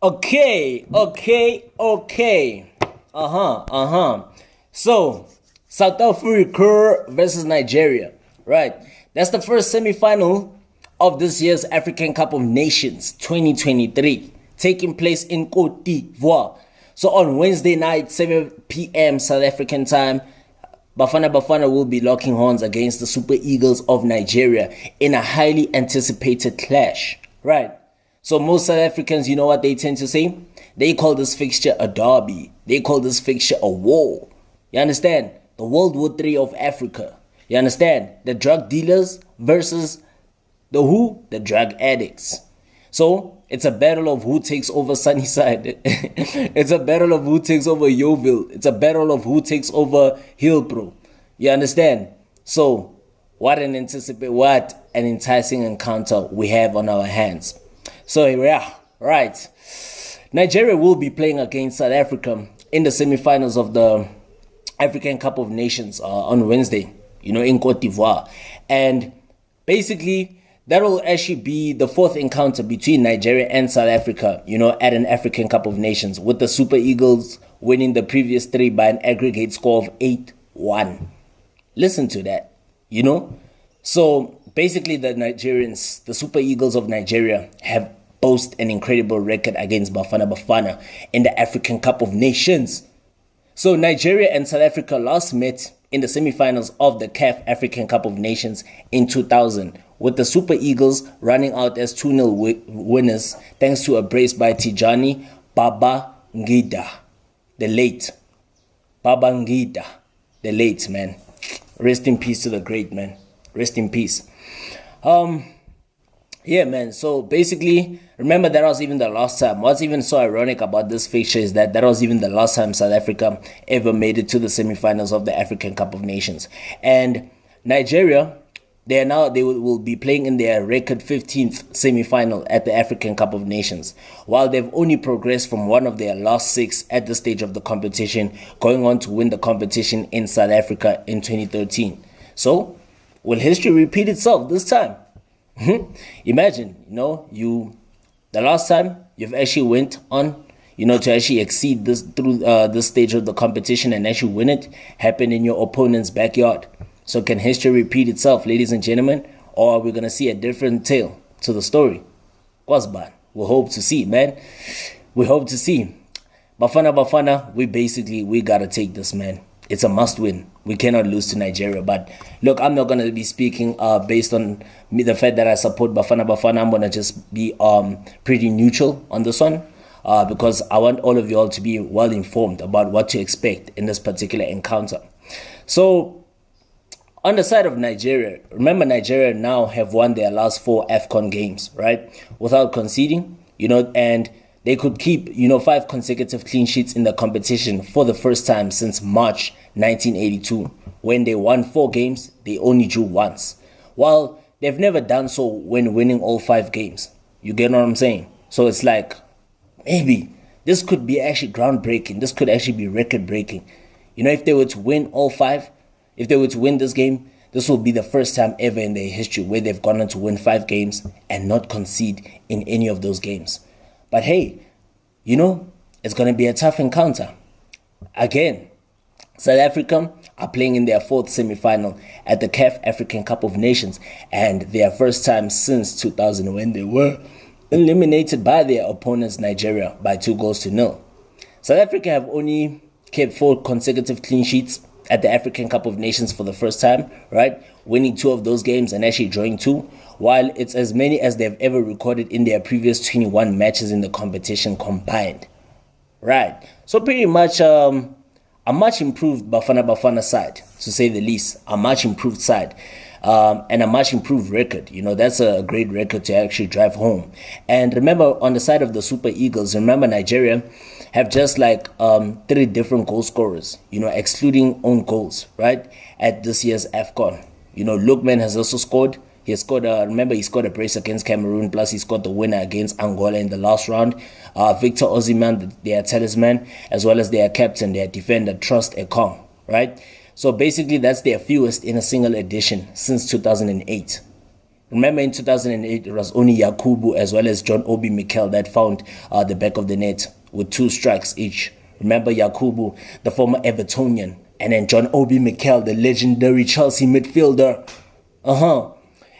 Okay. So, South Africa versus Nigeria. Right. That's the first semi-final of this year's African Cup of Nations 2023, taking place in Côte d'Ivoire. So on Wednesday night, 7 p.m. South African time, Bafana Bafana will be locking horns against the Super Eagles of Nigeria in a highly anticipated clash. Right. So most South Africans, you know what they tend to say? They call this fixture a derby. They call this fixture a war. You understand? The World War III of Africa. You understand? The drug dealers versus the who? The drug addicts. So it's a battle of who takes over Sunnyside. It's a battle of who takes over Yeovil. It's a battle of who takes over Hillbrow. You understand? So what an enticing encounter we have on our hands. So here we are, right. Nigeria will be playing against South Africa in the semifinals of the African Cup of Nations on Wednesday, in Côte d'Ivoire. And basically, that will actually be the fourth encounter between Nigeria and South Africa, at an African Cup of Nations, with the Super Eagles winning the previous three by an aggregate score of 8-1. Listen to that, So basically, the Super Eagles of Nigeria, have boast an incredible record against Bafana Bafana in the African Cup of Nations. So Nigeria and South Africa last met in the semifinals of the CAF African Cup of Nations in 2000, with the Super Eagles running out as 2-0 winners thanks to a brace by Tijani Babangida, the late. Babangida, the late, man. Rest in peace to the great, man. Rest in peace. Yeah, man. So basically, remember that was even the last time. What's even so ironic about this fixture is that was even the last time South Africa ever made it to the semifinals of the African Cup of Nations. And Nigeria, they will be playing in their record 15th semifinal at the African Cup of Nations, while they've only progressed from one of their last 6 at the stage of the competition, going on to win the competition in South Africa in 2013. So, will history repeat itself this time? Imagine, the last time you've actually went on, to actually exceed this through this stage of the competition and actually win it, happened in your opponent's backyard. So can history repeat itself, ladies and gentlemen? Or are we going to see a different tale to the story? Kwasban, we hope to see, man. We hope to see. Bafana, we got to take this, man. It's a must win. We cannot lose to Nigeria. But look, I'm not going to be speaking based on the fact that I support Bafana. I'm going to just be pretty neutral on this one because I want all of you all to be well informed about what to expect in this particular encounter. So, on the side of Nigeria, remember Nigeria now have won their last 4 AFCON games, right? Without conceding, and they could keep, 5 consecutive clean sheets in the competition for the first time since March 1982. When they won 4 games, they only drew once. While they've never done so when winning all 5 games. You get what I'm saying? So it's like, maybe this could be actually groundbreaking. This could actually be record breaking. If they were to win all 5, if they were to win this game, this will be the first time ever in their history where they've gone on to win 5 games and not concede in any of those games. But hey, it's going to be a tough encounter. Again, South Africa are playing in their 4th semi-final at the CAF African Cup of Nations, and their first time since 2000 when they were eliminated by their opponents Nigeria by 2-0. South Africa have only kept 4 consecutive clean sheets at the African Cup of Nations for the first time, right? Winning 2 of those games and actually drawing 2, while it's as many as they've ever recorded in their previous 21 matches in the competition combined. Right. So pretty much a much improved Bafana side, to say the least. A much improved side. And a much improved record. That's a great record to actually drive home. And remember, on the side of the Super Eagles, Nigeria have just 3 different goal scorers, excluding own goals, right? At this year's AFCON. Lookman has also scored. He scored he scored a brace against Cameroon, plus he scored the winner against Angola in the last round. Victor Osimhen, their talisman, as well as their captain, their defender, Trust Ekong, right? So basically, that's their fewest in a single edition since 2008. Remember in 2008, it was only Yakubu as well as John Obi Mikel that found the back of the net with 2 strikes each. Remember Yakubu, the former Evertonian, and then John Obi Mikel, the legendary Chelsea midfielder.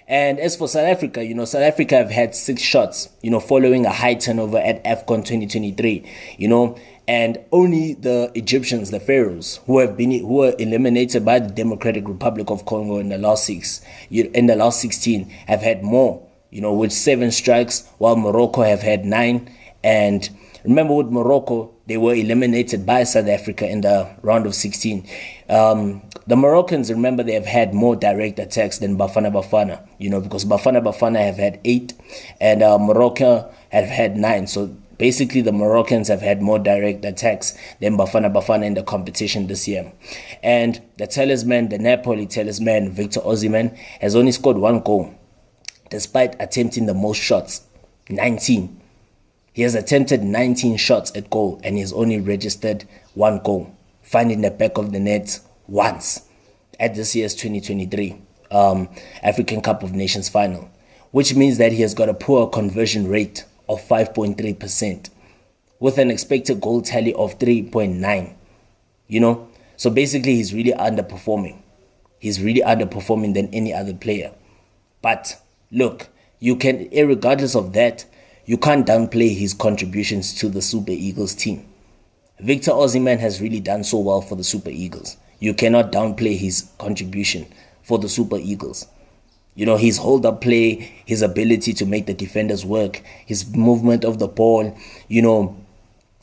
And as for South Africa, South Africa have had 6 shots, following a high turnover at AFCON 2023, and only the Egyptians, the Pharaohs, who were eliminated by the Democratic Republic of Congo in the last 16, have had more, with 7 strikes, while Morocco have had 9. And remember, with Morocco, they were eliminated by South Africa in the round of 16. The Moroccans, remember, they have had more direct attacks than Bafana Bafana, because Bafana Bafana have had 8 and Morocco have had 9. So basically, the Moroccans have had more direct attacks than Bafana Bafana in the competition this year. And the Napoli talisman, Victor Osimhen, has only scored 1 goal, despite attempting the most shots, 19. He has attempted 19 shots at goal and he's only registered 1 goal, finding the back of the net once at this year's 2023 African Cup of Nations final, which means that he has got a poor conversion rate of 5.3% with an expected goal tally of 3.9. So basically he's really underperforming. He's really underperforming than any other player. But look, regardless of that, you can't downplay his contributions to the Super Eagles team. Victor Osimhen has really done so well for the Super Eagles. You cannot downplay his contribution for the Super Eagles. His hold-up play, his ability to make the defenders work, his movement of the ball,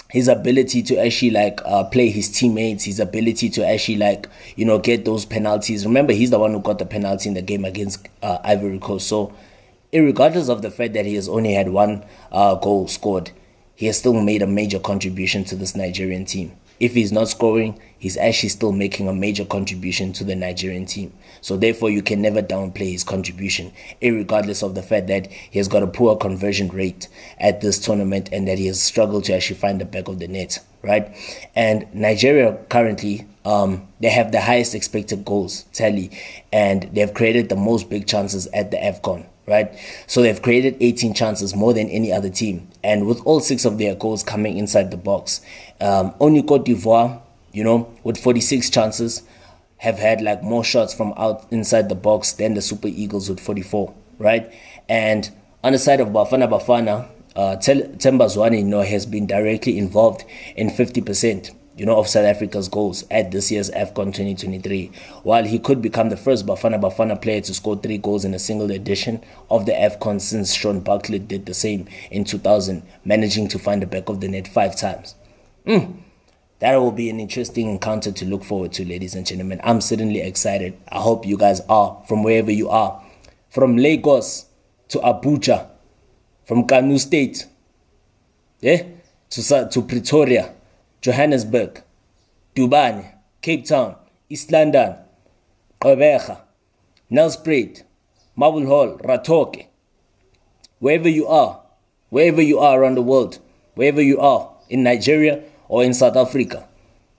his ability to actually play his teammates, his ability to actually get those penalties. Remember, he's the one who got the penalty in the game against Ivory Coast. So irregardless of the fact that he has only had 1 goal scored, he has still made a major contribution to this Nigerian team. If he's not scoring, he's actually still making a major contribution to the Nigerian team. So therefore, you can never downplay his contribution, irregardless of the fact that he has got a poor conversion rate at this tournament and that he has struggled to actually find the back of the net, right? And Nigeria currently, they have the highest expected goals tally, and they've created the most big chances at the AFCON. Right, so they've created 18 chances, more than any other team, and with all 6 of their goals coming inside the box. Only Cote d'Ivoire, with 46 chances, have had more shots from inside the box than the Super Eagles with 44. Right, and on the side of Bafana Bafana, Themba Zwane, has been directly involved in 50%. Of South Africa's goals at this year's AFCON 2023, while he could become the first Bafana Bafana player to score 3 goals in a single edition of the AFCON since Sean Barkley did the same in 2000, managing to find the back of the net 5 times. That will be an interesting encounter to look forward to, ladies and gentlemen. I'm certainly excited. I hope you guys are, from wherever you are, from Lagos to Abuja, from Kano State, to Pretoria, Johannesburg, Durban, Cape Town, East London, Gqeberha, Nelspruit, Marble Hall, Ratoke. Wherever you are around the world, wherever you are, in Nigeria or in South Africa.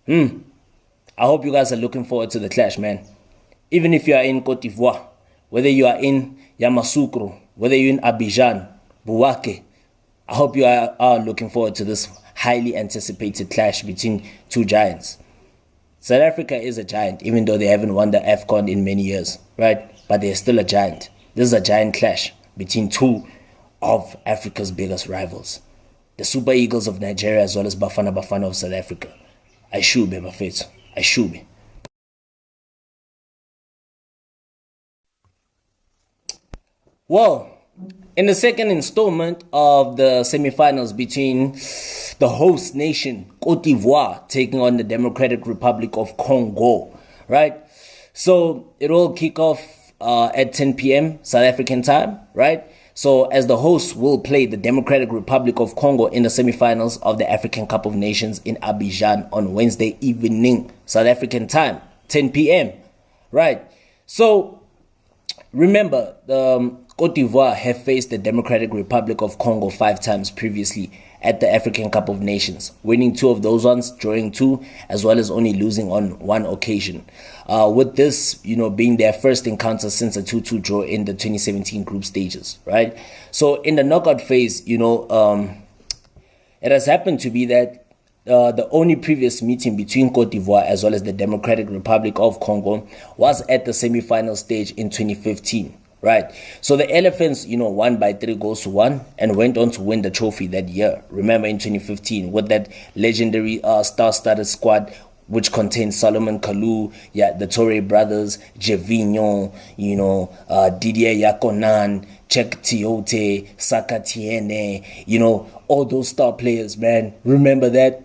I hope you guys are looking forward to the clash, man. Even if you are in Cote d'Ivoire, whether you are in Yamoussoukro, whether you're in Abidjan, Bouaké, I hope you are looking forward to this highly anticipated clash between 2 giants. South Africa is a giant, even though they haven't won the AFCON in many years, right? But they're still a giant. This is a giant clash between 2 of Africa's biggest rivals. The Super Eagles of Nigeria as well as Bafana Bafana of South Africa. Aishube, Bafethu. Aishube. Well, in the second installment of the semifinals between the host nation, Cote d'Ivoire, taking on the Democratic Republic of Congo, right? So it will kick off at 10 p.m. South African time, right? So as the hosts will play the Democratic Republic of Congo in the semifinals of the African Cup of Nations in Abidjan on Wednesday evening, South African time, 10 p.m., right? So remember, Cote d'Ivoire have faced the Democratic Republic of Congo 5 times previously at the African Cup of Nations, winning 2 of those ones, drawing 2, as well as only losing on 1 occasion. With this, being their first encounter since a 2-2 draw in the 2017 group stages, right? So in the knockout phase, it has happened to be that the only previous meeting between Cote d'Ivoire as well as the Democratic Republic of Congo was at the semi-final stage in 2015. Right, so the Elephants, won by 3-1 and went on to win the trophy that year. Remember in 2015 with that legendary star-studded squad which contained Solomon Kalou, the Toure brothers, Gervinho, Didier Yakonan, Cheick Tiote, Saka Tiene, all those star players, man. Remember that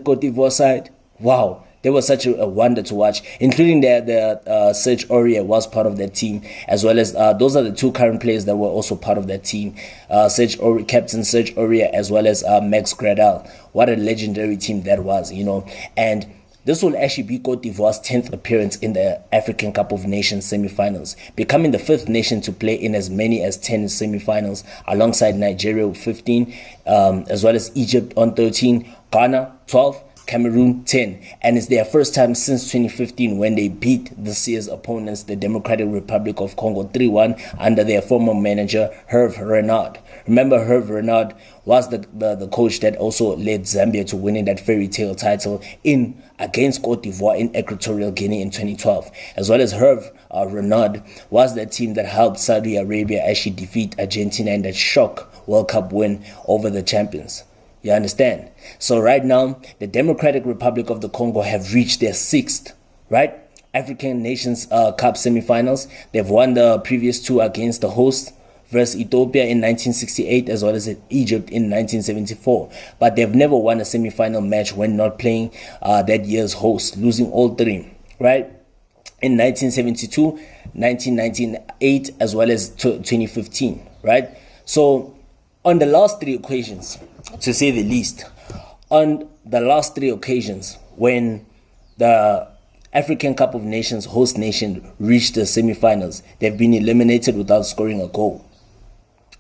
Cote d'Ivoire side? Wow. They were such a wonder to watch, including the Serge Aurier was part of that team, as well as those are the 2 current players that were also part of that team. Captain Serge Aurier, as well as Max Gradel. What a legendary team that was, And this will actually be Cote d'Ivoire's 10th appearance in the African Cup of Nations semi-finals, becoming the 5th nation to play in as many as 10 semi-finals, alongside Nigeria with 15, as well as Egypt on 13, Ghana 12, Cameroon 10, and it's their first time since 2015 when they beat this year's opponents, the Democratic Republic of Congo 3-1 under their former manager Hervé Renard. Remember, Hervé Renard was the coach that also led Zambia to winning that fairy tale title against Cote d'Ivoire in Equatorial Guinea in 2012, as well as Hervé Renard was the team that helped Saudi Arabia actually defeat Argentina in that shock World Cup win over the champions. You understand? So right now, the Democratic Republic of the Congo have reached their 6th, right, African Nations Cup semifinals. They've won the previous 2 against the host versus Ethiopia in 1968 as well as Egypt in 1974. But they've never won a semifinal match when not playing that year's host, losing all 3, right? In 1972, 1998, as well as 2015, right? So on the last 3 occasions, to say the least, on the last 3 occasions when the African Cup of Nations host nation reached the semifinals, they've been eliminated without scoring a goal.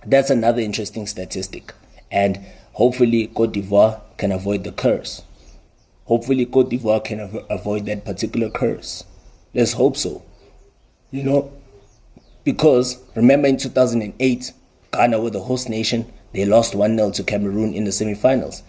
That's another interesting statistic. And hopefully Cote d'Ivoire can avoid the curse. Hopefully Cote d'Ivoire can avoid that particular curse. Let's hope so. Because remember in 2008, Ghana were the host nation. They lost 1-0 to Cameroon in the semi-finals.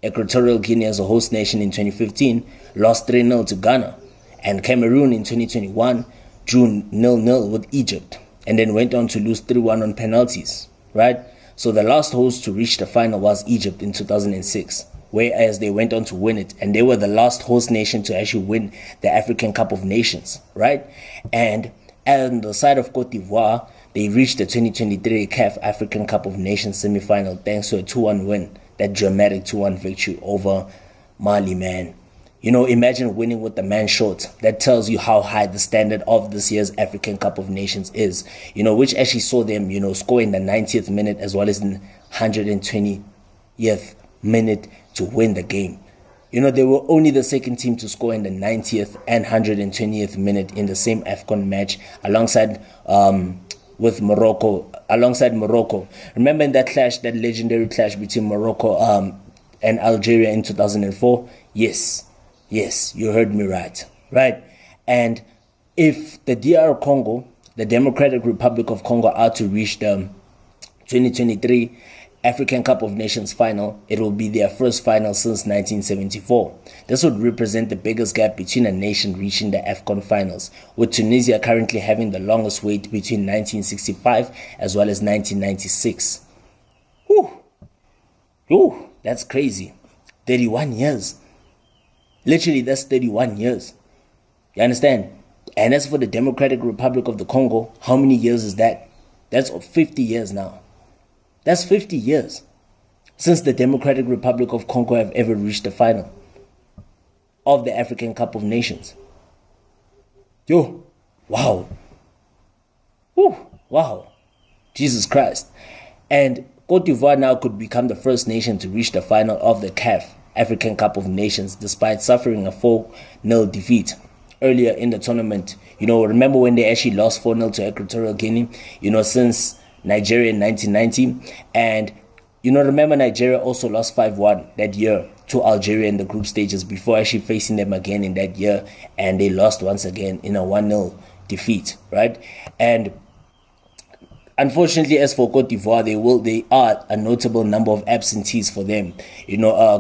Equatorial Guinea as a host nation in 2015 lost 3-0 to Ghana. And Cameroon in 2021 drew 0-0 with Egypt and then went on to lose 3-1 on penalties, right? So the last host to reach the final was Egypt in 2006, whereas they went on to win it. And they were the last host nation to actually win the African Cup of Nations, right? And on the side of Cote d'Ivoire, they reached the 2023 CAF African Cup of Nations semi-final thanks to a 2-1 win, that dramatic 2-1 victory over Mali, man. Imagine winning with the man short. That tells you how high the standard of this year's African Cup of Nations is, which actually saw them, score in the 90th minute as well as in the 120th minute to win the game. They were only the second team to score in the 90th and 120th minute in the same AFCON match alongside Morocco. Remember in that clash, that legendary clash between Morocco and Algeria in 2004? Yes, you heard me right. And if the DR Congo, the Democratic Republic of Congo, are to reach the 2023 African Cup of Nations final, it will be their first final since 1974. This would represent the biggest gap between a nation reaching the AFCON finals, with Tunisia currently having the longest wait between 1965 as well as 1996. Whew, that's crazy. 31 years. Literally, that's 31 years. You understand? And as for the Democratic Republic of the Congo, how many years is that? That's 50 years now. That's 50 years since the Democratic Republic of Congo have ever reached the final of the African Cup of Nations. Wow. Wow. Jesus Christ. And Cote d'Ivoire now could become the first nation to reach the final of the CAF African Cup of Nations despite suffering a 4-0 defeat earlier in the tournament. Remember when they actually lost 4-0 to Equatorial Guinea, since Nigeria in 1990. And, remember Nigeria also lost 5-1 that year to Algeria in the group stages before actually facing them again in that year. And they lost once again in a 1-0 defeat, right? And unfortunately, as for Cote d'Ivoire, they are a notable number of absentees for them.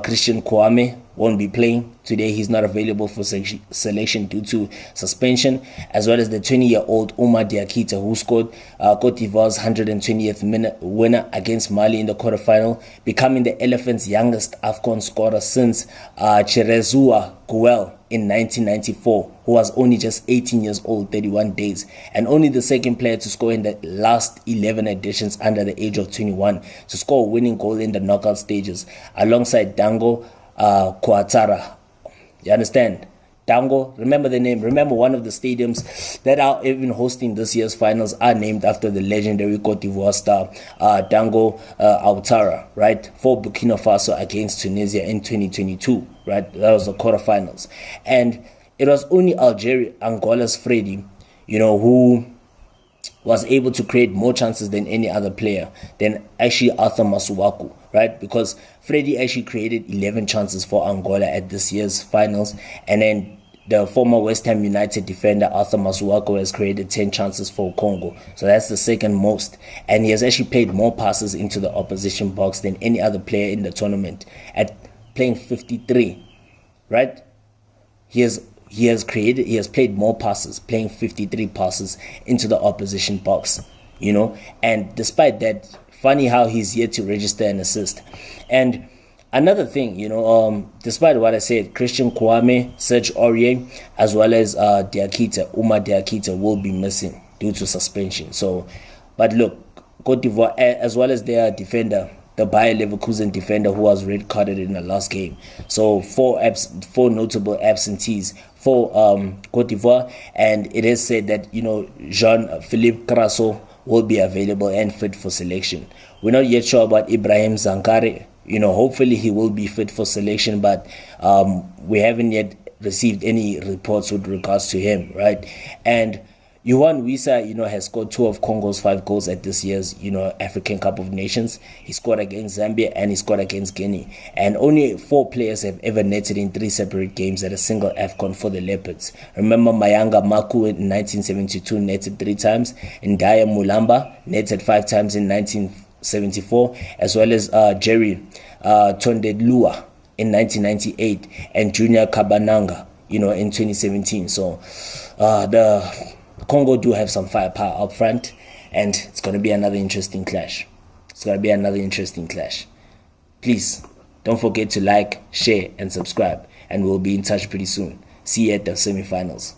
Christian Kouame won't be playing today. He's not available for selection due to suspension, as well as the 20-year-old Oumar Diakite, who scored Cote d'Ivoire's 120th minute winner against Mali in the quarterfinal, becoming the Elephants' youngest AFCON scorer since Cherezua Guel in 1994, who was only just 18 years old, 31 days, and only the second player to score in the last 11 editions under the age of 21 to score a winning goal in the knockout stages, alongside Dango Ouattara. You understand? Dango, remember the name. Remember, one of the stadiums that are even hosting this year's finals are named after the legendary Cote d'Ivoire star Dango Ouattara, right? For Burkina Faso against Tunisia in 2022, right? That was the quarterfinals. And it was only Angola's Freddy, who was able to create more chances than any other player, than actually Arthur Masuaku, right? Because Freddy actually created 11 chances for Angola at this year's finals, and then the former West Ham United defender Arthur Masuaku has created 10 chances for Congo. So that's the second most. And he has actually played more passes into the opposition box than any other player in the tournament, at playing 53, right? He has played more passes, playing 53 passes into the opposition box, and despite that, funny how he's yet to register an assist. And another thing, despite what I said, Christian Kouame, Serge Aurier, as well as Oumar Diakite will be missing due to suspension. So, but look, Cote d'Ivoire, as well as their defender, the Bayer Leverkusen defender, who was red carded in the last game. So four notable absentees for Cote d'Ivoire, and it is said that Jean-Philippe Crasso will be available and fit for selection. We're not yet sure about Ibrahim Zankare. Hopefully he will be fit for selection, but we haven't yet received any reports with regards to him, right? And Yohan Wissa, has scored 2 of Congo's 5 goals at this year's, African Cup of Nations. He scored against Zambia and he scored against Guinea. And only 4 players have ever netted in 3 separate games at a single AFCON for the Leopards. Remember, Mayanga Maku in 1972 netted 3 times, and Ndaya Mulamba netted 5 times in 1974, as well as Jerry Tondelua in 1998 and Junior Kabananga, in 2017. So the Congo do have some firepower up front, and it's going to be another interesting clash. Please don't forget to like, share, and subscribe, and we'll be in touch pretty soon. See you at the semifinals.